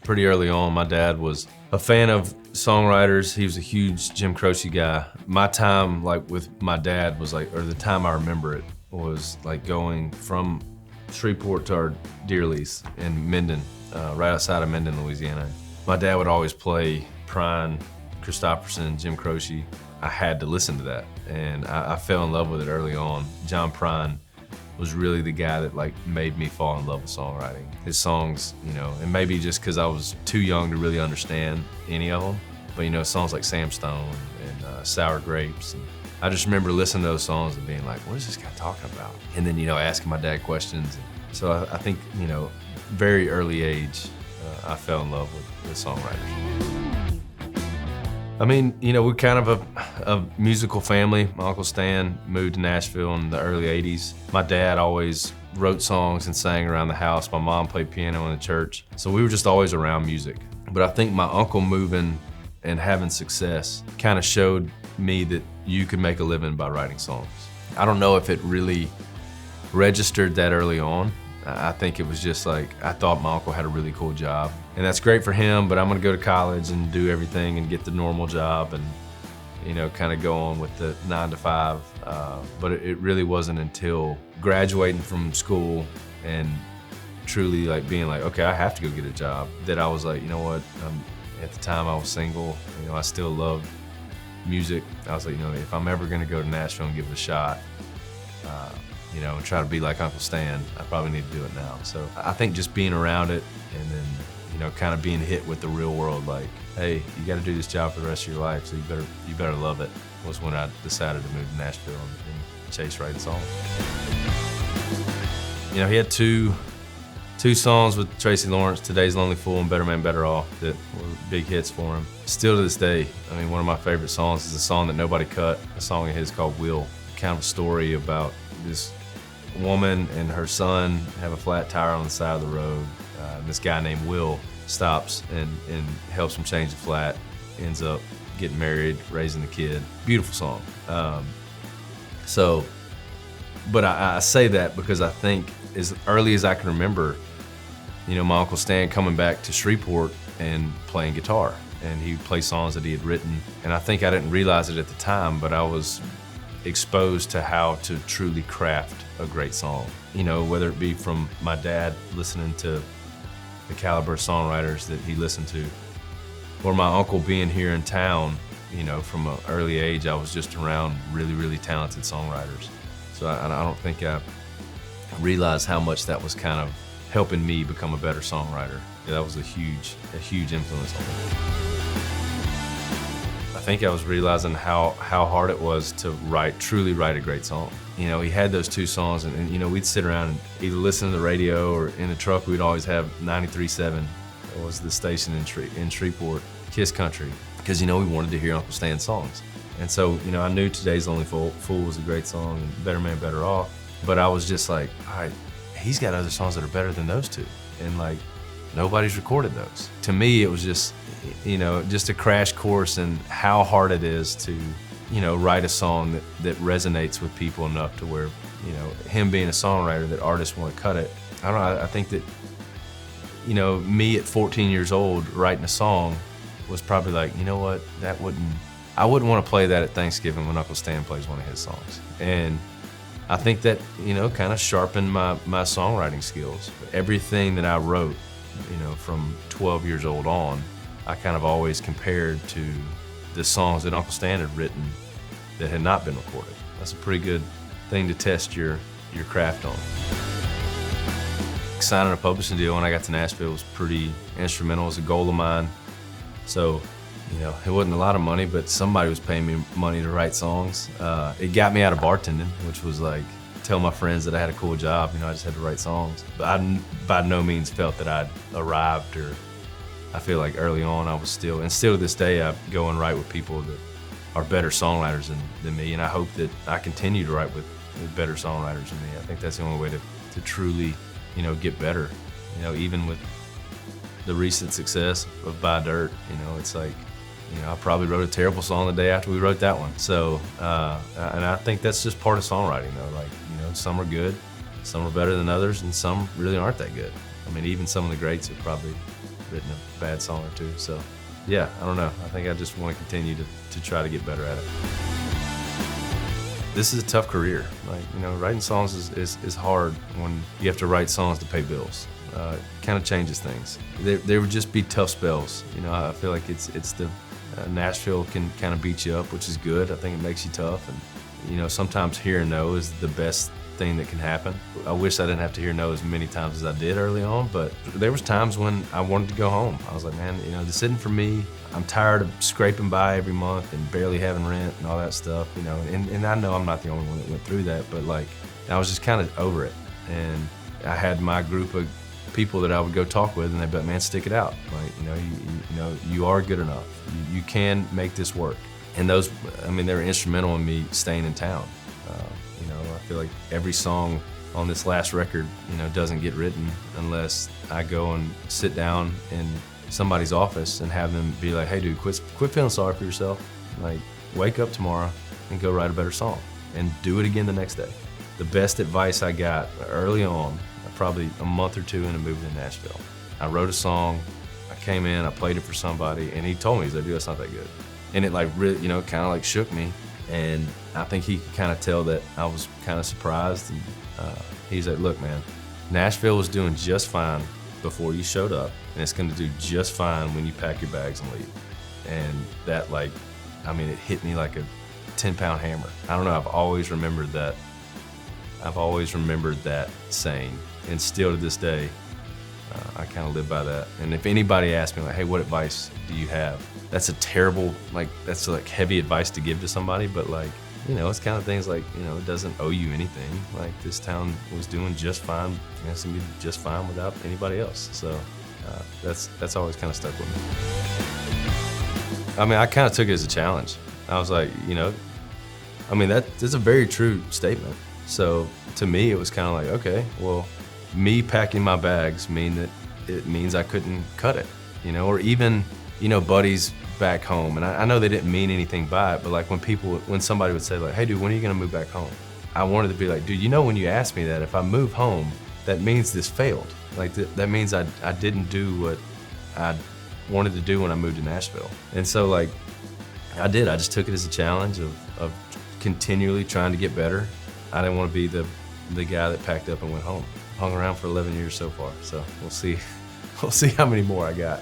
Pretty early on, my dad was a fan of Songwriters. He was a huge Jim Croce guy. My time with my dad was or the time I remember it, was going from Shreveport to our deer lease in Minden, right outside of Minden, Louisiana. My dad would always play Prine, Christopherson, Jim Croce. I had to listen to that, and I fell in love with it early on. John Prine was really the guy that made me fall in love with songwriting. His songs, and maybe just because I was too young to really understand any of them, but songs like Sam Stone and Sour Grapes. And I just remember listening to those songs and being like, what is this guy talking about? And then, asking my dad questions. So I think, very early age, I fell in love with songwriters. I mean, we're kind of a musical family. My Uncle Stan moved to Nashville in the early 80s. My dad always wrote songs and sang around the house. My mom played piano in the church. So we were just always around music. But I think my uncle moving and having success kind of showed me that you could make a living by writing songs. I don't know if it really registered that early on. I think it was just I thought my uncle had a really cool job. And that's great for him, but I'm gonna go to college and do everything and get the normal job and, kind of go on with the 9 to 5. But it really wasn't until graduating from school and truly being okay, I have to go get a job, that I was you know what, at the time I was single, I still loved music. I was if I'm ever gonna go to Nashville and give it a shot, and try to be like Uncle Stan, I probably need to do it now. So I think just being around it and then, kind of being hit with the real world, hey, you got to do this job for the rest of your life, so you better love it, was when I decided to move to Nashville and chase writing songs. He had two songs with Tracy Lawrence, Today's Lonely Fool and Better Man, Better Off, that were big hits for him. Still to this day, one of my favorite songs is a song that nobody cut, a song of his called Will. Kind of a story about this woman and her son have a flat tire on the side of the road. This guy named Will stops and helps him change the flat, ends up getting married, raising the kid. Beautiful song. But I say that because I think as early as I can remember, my Uncle Stan coming back to Shreveport and playing guitar. And he would play songs that he had written. And I think I didn't realize it at the time, but I was exposed to how to truly craft a great song. Whether it be from my dad listening to the caliber of songwriters that he listened to, or my uncle being here in town, from an early age, I was just around really, really talented songwriters. So I don't think I realized how much that was kind of helping me become a better songwriter. Yeah, that was a huge influence on me. I think I was realizing how hard it was to truly write a great song. He had those two songs and we'd sit around and either listen to the radio or in the truck we'd always have 93.7. It was the station in Shreveport, Kiss Country, because we wanted to hear Uncle Stan's songs. And so, I knew Today's Lonely Fool was a great song and Better Man, Better Off, but I was just all right, he's got other songs that are better than those two. And nobody's recorded those. To me, it was just a crash course in how hard it is to, write a song that resonates with people enough to where, him being a songwriter, that artists want to cut it. I don't know, I think that, me at 14 years old writing a song was probably you know what, I wouldn't want to play that at Thanksgiving when Uncle Stan plays one of his songs. And I think that, kind of sharpened my songwriting skills. Everything that I wrote, from 12 years old on, I kind of always compared to the songs that Uncle Stan had written that had not been recorded. That's a pretty good thing to test your craft on. Signing a publishing deal when I got to Nashville was pretty instrumental. It was a goal of mine. So, it wasn't a lot of money, but somebody was paying me money to write songs. It got me out of bartending, which was tell my friends that I had a cool job. I just had to write songs. But I by no means felt that I'd arrived, or I feel early on I was still to this day, I go and write with people that are better songwriters than me, and I hope that I continue to write with better songwriters than me. I think that's the only way to truly, get better. Even with the recent success of Buy Dirt, it's I probably wrote a terrible song the day after we wrote that one. So, and I think that's just part of songwriting though. Some are good, some are better than others, and some really aren't that good. Even some of the greats are probably written a bad song or two. So yeah, I don't know. I think I just want to continue to try to get better at it. This is a tough career. Like, you know, writing songs is hard when you have to write songs to pay bills. It kind of changes things. There would just be tough spells. You know, I feel like it's the Nashville can kind of beat you up, which is good. I think it makes you tough. And, you know, sometimes hearing no is the best thing that can happen. I wish I didn't have to hear no as many times as I did early on, but there was times when I wanted to go home. I was like, man, you know, this isn't for me. I'm tired of scraping by every month and barely having rent and all that stuff, you know, and I know I'm not the only one that went through that, but like, I was just kind of over it. And I had my group of people that I would go talk with, and they'd be like, man, stick it out. Like, you know, you are good enough. You can make this work. And those, I mean, they were instrumental in me staying in town. You know, I feel like every song on this last record, you know, doesn't get written unless I go and sit down in somebody's office and have them be like, hey dude, quit feeling sorry for yourself. Like, wake up tomorrow and go write a better song and do it again the next day. The best advice I got early on, probably a month or two into moving to Nashville, I wrote a song, I came in, I played it for somebody, and he told me, he's like, dude, that's not that good. And it like really, you know, kind of like shook me. And I think he could kind of tell that I was kind of surprised. And he's like, look, man, Nashville was doing just fine before you showed up, and it's gonna do just fine when you pack your bags and leave. And that, like, I mean, it hit me like a 10-pound hammer. I don't know, I've always remembered that. I've always remembered that saying, and still to this day, I kind of live by that. And if anybody asks me, like, hey, what advice do you have? That's a terrible, like, that's like heavy advice to give to somebody, but like, you know, it's kind of things like, you know, it doesn't owe you anything. Like, this town was doing just fine, and it's gonna be just fine without anybody else. So that's always kind of stuck with me. I mean, I kind of took it as a challenge. I was like, you know, I mean, that's a very true statement. So to me, it was kind of like, okay, well, me packing my bags means I couldn't cut it, you know, or even, you know, buddies back home. And I know they didn't mean anything by it, but like when somebody would say like, hey dude, when are you gonna move back home? I wanted to be like, dude, you know, when you asked me that, if I move home, that means this failed. Like that means I didn't do what I wanted to do when I moved to Nashville. And so like, I just took it as a challenge of continually trying to get better. I didn't want to be the guy that packed up and went home. Hung around for 11 years so far, so we'll see how many more I got.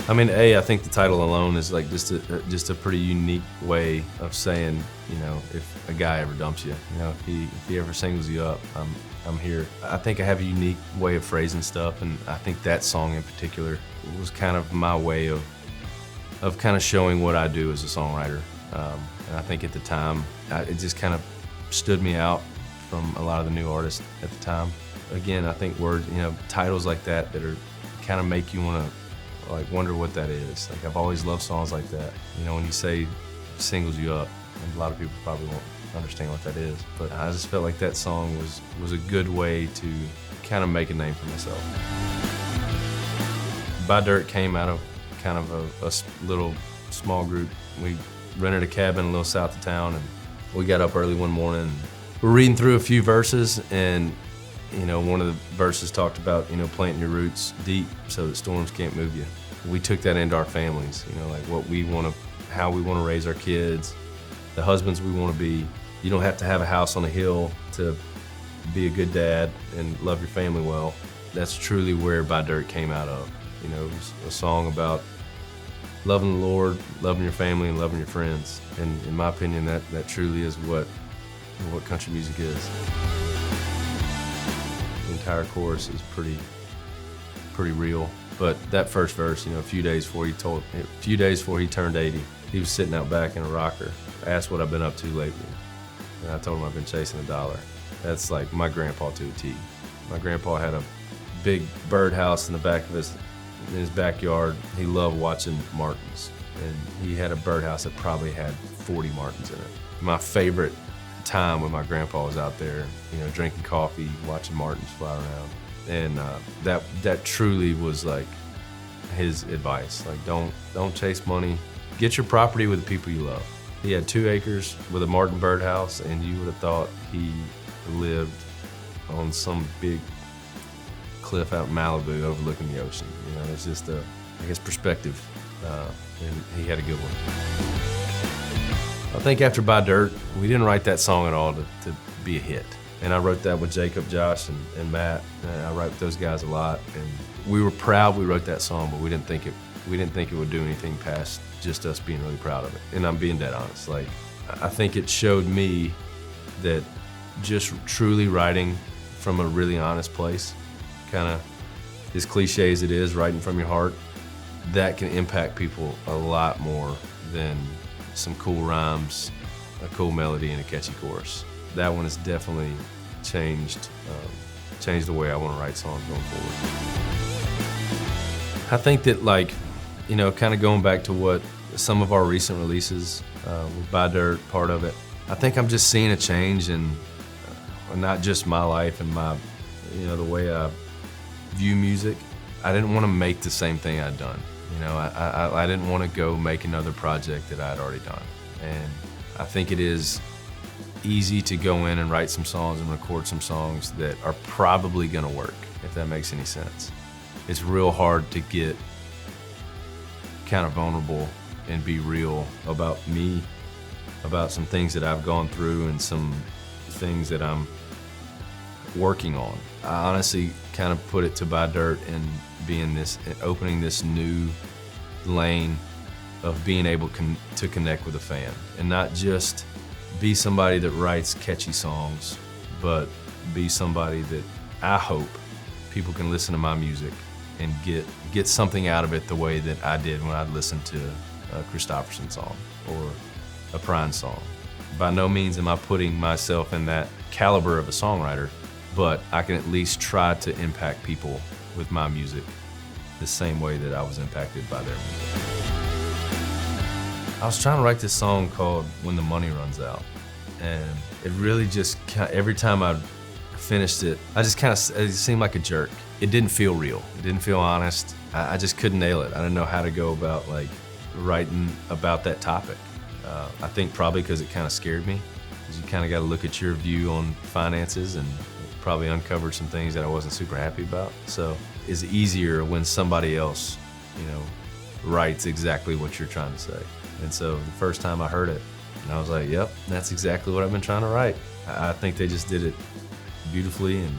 I mean, I think the title alone is like just a pretty unique way of saying, you know, if a guy ever dumps you, you know, if he ever singles you up, I'm here. I think I have a unique way of phrasing stuff, and I think that song in particular was kind of my way of kind of showing what I do as a songwriter. And I think at the time, it just kind of stood me out from a lot of the new artists at the time. Again, I think words, you know, titles like that are kind of make you want to like wonder what that is. Like, I've always loved songs like that. You know, when you say singles you up, and a lot of people probably won't understand what that is, but I just felt like that song was a good way to kind of make a name for myself. Buy Dirt came out of kind of a little small group. We rented a cabin a little south of town, and we got up early one morning. And we're reading through a few verses, and you know, one of the verses talked about, you know, planting your roots deep so that storms can't move you. We took that into our families, you know, like how we want to raise our kids, the husbands we want to be. You don't have to have a house on a hill to be a good dad and love your family well. That's truly where Buy Dirt came out of. You know, it was a song about loving the Lord, loving your family, and loving your friends. And in my opinion, that truly is what country music is. The entire chorus is pretty real. But that first verse, you know, a few days before he turned 80, he was sitting out back in a rocker, asked what I've been up to lately. And I told him I've been chasing $1. That's like my grandpa to a T. My grandpa had a big birdhouse in the back of in his backyard. He loved watching martins. And he had a birdhouse that probably had 40 martins in it. My favorite time when my grandpa was out there, you know, drinking coffee, watching martins fly around. And that truly was like his advice. Like, don't chase money. Get your property with the people you love. He had 2 acres with a martin birdhouse, and you would have thought he lived on some big cliff out in Malibu overlooking the ocean. You know, it's just a, I guess, perspective, and he had a good one. I think after Buy Dirt, we didn't write that song at all to be a hit. And I wrote that with Jacob, Josh, and Matt. And I write with those guys a lot. And we were proud we wrote that song, but we didn't think it would do anything past just us being really proud of it. And I'm being dead honest. Like, I think it showed me that just truly writing from a really honest place, kind of as cliche as it is, writing from your heart, that can impact people a lot more than some cool rhymes, a cool melody, and a catchy chorus. That one has definitely changed the way I want to write songs going forward. I think that, like, you know, kind of going back to what some of our recent releases, with Buy Dirt, part of it, I think I'm just seeing a change in not just my life and my, you know, the way I view music. I didn't want to make the same thing I'd done. You know, I didn't want to go make another project that I had already done. And I think it is easy to go in and write some songs and record some songs that are probably gonna work, if that makes any sense. It's real hard to get kind of vulnerable and be real about me, about some things that I've gone through and some things that I'm working on. I honestly kind of put it to Buy Dirt and opening this new lane of being able to connect with a fan, and not just be somebody that writes catchy songs, but be somebody that I hope people can listen to my music and get something out of it the way that I did when I'd listen to a Christopherson song or a Prine song. By no means am I putting myself in that caliber of a songwriter, but I can at least try to impact people with my music the same way that I was impacted by their music. I was trying to write this song called When the Money Runs Out, and it really just, every time I finished it, it seemed like a jerk. It didn't feel real. It didn't feel honest. I just couldn't nail it. I didn't know how to go about, like, writing about that topic. I think probably because it kind of scared me, because you kind of got to look at your view on finances, and probably uncovered some things that I wasn't super happy about. So it's easier when somebody else, you know, writes exactly what you're trying to say. And so the first time I heard it, I was like, yep, that's exactly what I've been trying to write. I think they just did it beautifully, and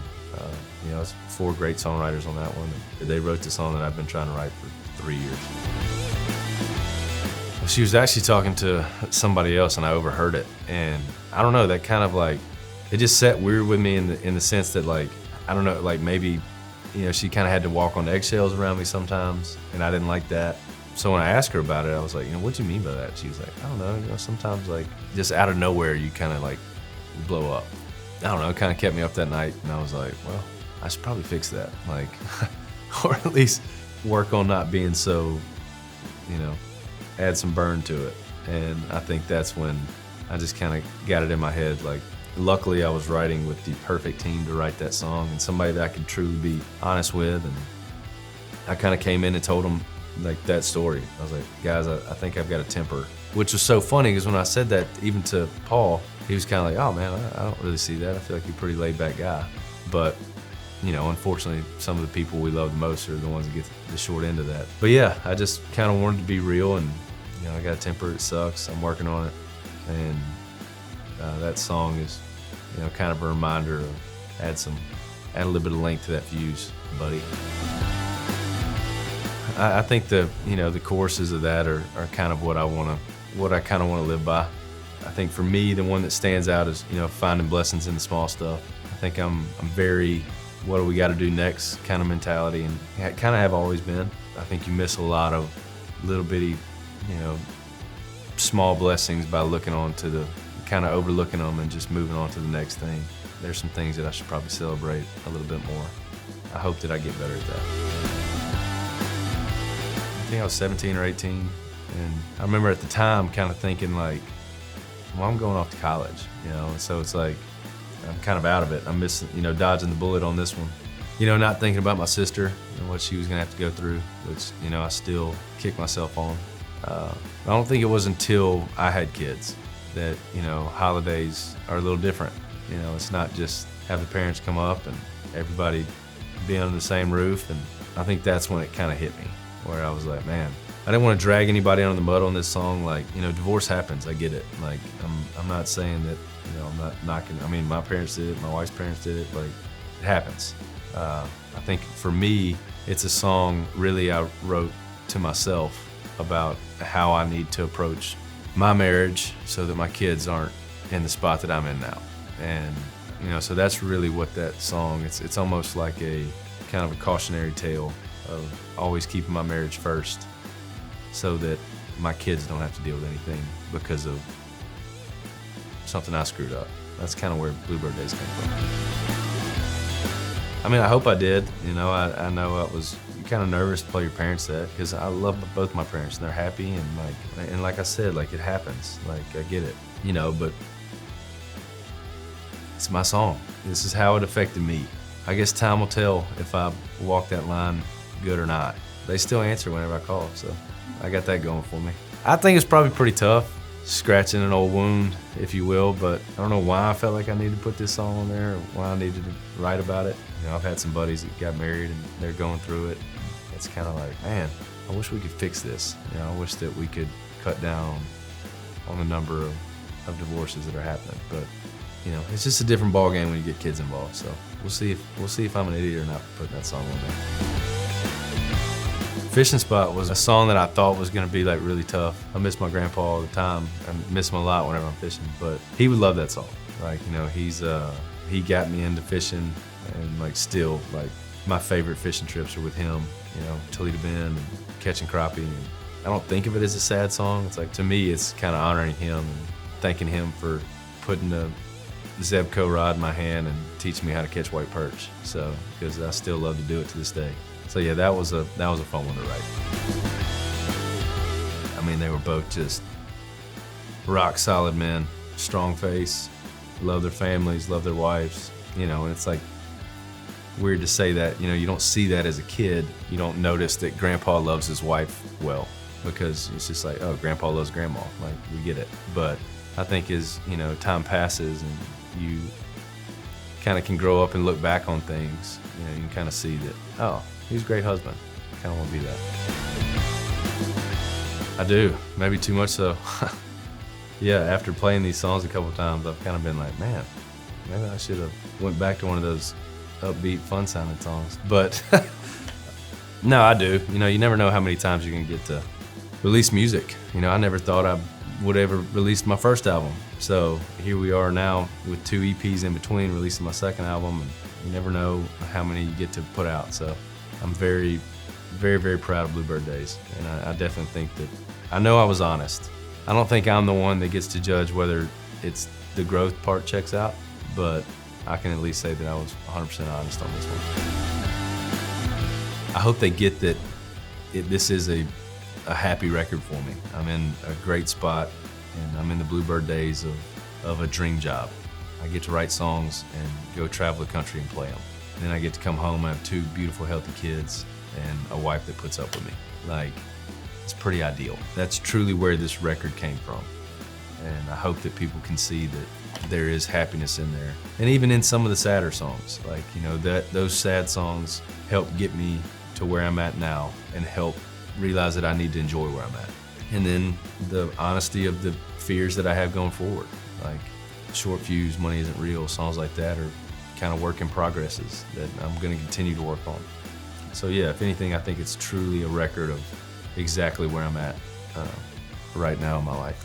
you know, it's 4 great songwriters on that one. They wrote the song that I've been trying to write for 3 years. Well, she was actually talking to somebody else, and I overheard it, and I don't know, that kind of, like, it just sat weird with me in the sense that, like, I don't know, like, maybe, you know, she kind of had to walk on eggshells around me sometimes, and I didn't like that. So when I asked her about it, I was like, you know, what do you mean by that? She was like, I don't know, you know, sometimes, like, just out of nowhere, you kind of, like, blow up. I don't know, it kind of kept me up that night, and I was like, well, I should probably fix that, like, or at least work on not being so, you know, add some burn to it. And I think that's when I just kind of got it in my head, like, luckily I was writing with the perfect team to write that song, and somebody that I could truly be honest with, and I kind of came in and told them, like, that story. I was like, guys, I think I've got a temper. Which was so funny, because when I said that even to Paul, he was kind of like, oh man, I don't really see that. I feel like you're a pretty laid back guy. But, you know, unfortunately, some of the people we love the most are the ones that get the short end of that. But yeah, I just kind of wanted to be real, and, you know, I got a temper, it sucks, I'm working on it. And that song is, you know, kind of a reminder of add a little bit of length to that fuse, buddy. I think the choruses of that are kind of what I kind of want to live by. I think for me, the one that stands out is, you know, finding blessings in the small stuff. I think I'm very, what do we got to do next kind of mentality, and I kind of have always been. I think you miss a lot of little bitty, you know, small blessings by looking on to the, kind of overlooking them and just moving on to the next thing. There's some things that I should probably celebrate a little bit more. I hope that I get better at that. I think I was 17 or 18, and I remember at the time kind of thinking, like, well, I'm going off to college, you know, and so it's like, I'm kind of out of it. I'm missing, you know, dodging the bullet on this one. You know, not thinking about my sister and what she was gonna have to go through, which, you know, I still kick myself on. I don't think it was until I had kids that, you know, holidays are a little different. You know, it's not just have the parents come up and everybody be under the same roof, and I think that's when it kind of hit me, where I was like, man, I didn't want to drag anybody under the mud on this song. Like, you know, divorce happens, I get it. Like, I'm not saying that, you know, I'm not knocking, I mean, my parents did it, my wife's parents did it, like, it happens. I think for me, it's a song really I wrote to myself about how I need to approach my marriage so that my kids aren't in the spot that I'm in now. And, you know, so that's really what that song, it's almost like a kind of a cautionary tale of always keeping my marriage first so that my kids don't have to deal with anything because of something I screwed up. That's kind of where Bluebird Days came from. I mean, I hope I did. You know, I know I was kind of nervous to play your parents that, because I love both my parents and they're happy, and like I said, like, it happens. Like, I get it, you know, but it's my song. This is how it affected me. I guess time will tell if I walk that line good or not. They still answer whenever I call, so I got that going for me. I think it's probably pretty tough, scratching an old wound, if you will, but I don't know why I felt like I needed to put this song on there or why I needed to write about it. You know, I've had some buddies that got married and they're going through it. It's kind of like, man, I wish we could fix this. You know, I wish that we could cut down on the number of divorces that are happening. But, you know, it's just a different ballgame when you get kids involved. So we'll see if I'm an idiot or not for putting that song on there. Fishing Spot was a song that I thought was gonna be like really tough. I miss my grandpa all the time. I miss him a lot whenever I'm fishing, but he would love that song. Like, you know, he got me into fishing, and like still, like, my favorite fishing trips are with him, you know, Toledo Bend and catching crappie. And I don't think of it as a sad song. It's like, to me, it's kind of honoring him and thanking him for putting the Zebco rod in my hand and teaching me how to catch white perch. So, because I still love to do it to this day. So yeah, that was a fun one to write. I mean, they were both just rock solid men, strong face, love their families, love their wives, you know, and it's like weird to say that, you know, you don't see that as a kid. You don't notice that grandpa loves his wife well, because it's just like, oh, grandpa loves grandma, like, we get it. But I think as, you know, time passes and you kind of can grow up and look back on things, you know, you can kind of see that, oh, he's a great husband. I kind of want to be that. I do, maybe too much so. Yeah, after playing these songs a couple times, I've kind of been like, man, maybe I should have went back to one of those upbeat, fun-sounding songs. But no, I do. You know, you never know how many times you can get to release music. You know, I never thought I would ever release my first album. So here we are now with 2 EPs in between, releasing my second album, and you never know how many you get to put out. So I'm very, very, very proud of Bluebird Days, and I definitely think that, I know I was honest. I don't think I'm the one that gets to judge whether it's the growth part checks out, but I can at least say that I was 100% honest on this one. I hope they get that this is a happy record for me. I'm in a great spot, and I'm in the Bluebird Days of a dream job. I get to write songs and go travel the country and play them. And then I get to come home, I have 2 beautiful, healthy kids and a wife that puts up with me. Like, it's pretty ideal. That's truly where this record came from. And I hope that people can see that there is happiness in there. And even in some of the sadder songs, like, you know, those sad songs help get me to where I'm at now and help realize that I need to enjoy where I'm at. And then the honesty of the fears that I have going forward, like Short Fuse, Money Isn't Real, songs like that are kind of work in progresses that I'm gonna continue to work on. So yeah, if anything, I think it's truly a record of exactly where I'm at right now in my life.